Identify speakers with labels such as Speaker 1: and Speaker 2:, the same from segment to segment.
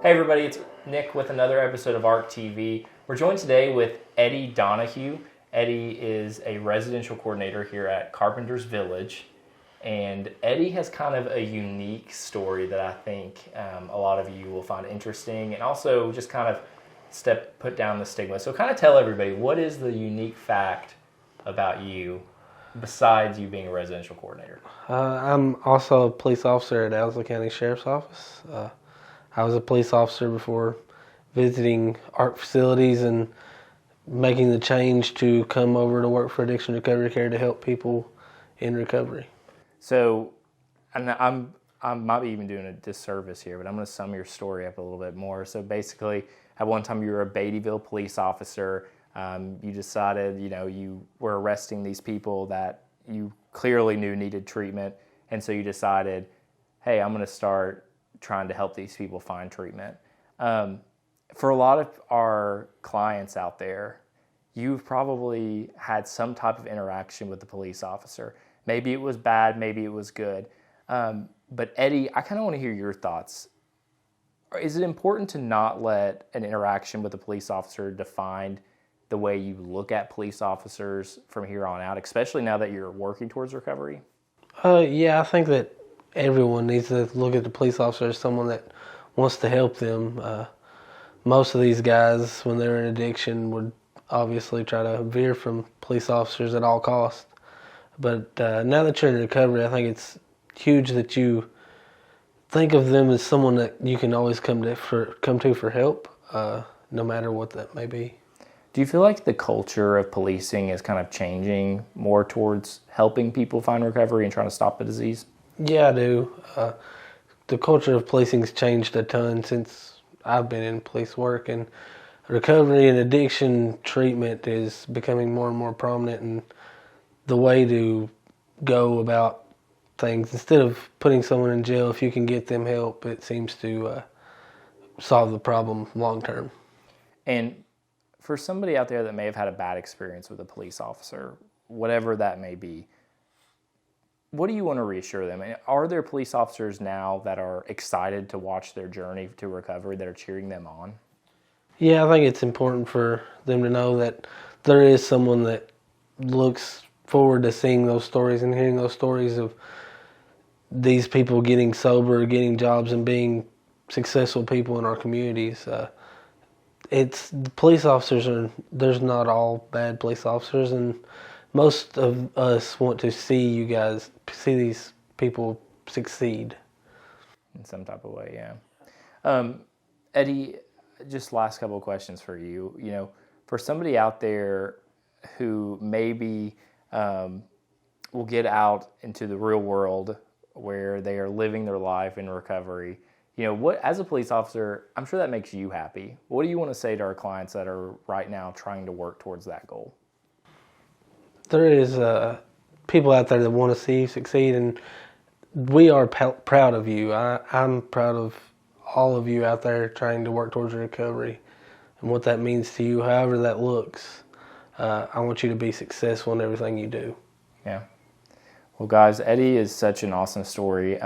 Speaker 1: Hey everybody, it's Nick with another episode of ARC TV. We're joined today with Eddie Dunahoo. Eddie is a residential coordinator here at Carpenter's Village. And Eddie has kind of a unique story that I think a lot of you will find interesting, and also just kind of put down the stigma. So kind of tell everybody, what is the unique fact about you besides you being a residential coordinator?
Speaker 2: I'm also a police officer at Owsley County Sheriff's Office. I was a police officer before visiting ARC facilities and making the change to come over to work for addiction recovery care to help people in recovery.
Speaker 1: So, and I might be even doing a disservice here, but I'm going to sum your story up a little bit more. So basically, at one time you were a Beattyville police officer. You decided, you were arresting these people that you clearly knew needed treatment, and so you decided, hey, I'm going to start trying to help these people find treatment. For a lot of our clients out there, you've probably had some type of interaction with the police officer. Maybe it was bad, maybe it was good. But Eddie, I kind of want to hear your thoughts. Is it important to not let an interaction with a police officer define the way you look at police officers from here on out, especially now that you're working towards recovery?
Speaker 2: Yeah, I think that everyone needs to look at the police officer as someone that wants to help them. Most of these guys, when they're in addiction, would obviously try to veer from police officers at all costs. But now that you're in recovery, I think it's huge that you think of them as someone that you can always come to for help, no matter what that may be.
Speaker 1: Do you feel like the culture of policing is kind of changing more towards helping people find recovery and trying to stop the disease?
Speaker 2: Yeah, I do. The culture of policing's changed a ton since I've been in police work, and recovery and addiction treatment is becoming more and more prominent, and the way to go about things, instead of putting someone in jail, if you can get them help, it seems to solve the problem long term.
Speaker 1: And for somebody out there that may have had a bad experience with a police officer, whatever that may be, what do you want to reassure them? Are there police officers now that are excited to watch their journey to recovery, that are cheering them on?
Speaker 2: Yeah, I think it's important for them to know that there is someone that looks forward to seeing those stories and hearing those stories of these people getting sober, getting jobs, and being successful people in our communities. The police officers there's not all bad police officers, and most of us want to see these people succeed.
Speaker 1: In some type of way, yeah. Eddie, just last couple of questions for you. For somebody out there who maybe will get out into the real world where they are living their life in recovery, what, as a police officer, I'm sure that makes you happy. What do you want to say to our clients that are right now trying to work towards that goal?
Speaker 2: There is people out there that want to see you succeed, and we are proud of you. I'm proud of all of you out there trying to work towards your recovery and what that means to you, however that looks. I want you to be successful in everything you do.
Speaker 1: Yeah. Well, guys, Eddie is such an awesome story.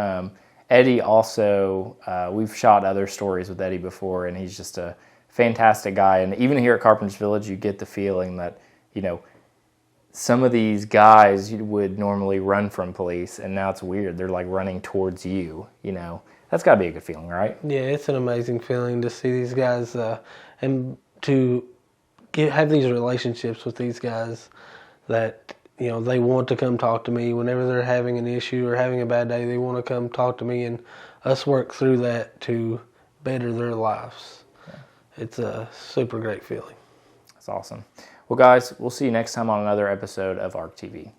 Speaker 1: Eddie also, we've shot other stories with Eddie before, and he's just a fantastic guy. And even here at Carpenter's Village, you get the feeling that, some of these guys would normally run from police, and now it's weird. They're like running towards you, That's got to be a good feeling, right?
Speaker 2: Yeah, it's an amazing feeling to see these guys and to have these relationships with these guys that, they want to come talk to me whenever they're having an issue or having a bad day. They want to come talk to me and us work through that to better their lives. Yeah. It's a super great feeling.
Speaker 1: That's awesome. Well, guys, we'll see you next time on another episode of ARC TV.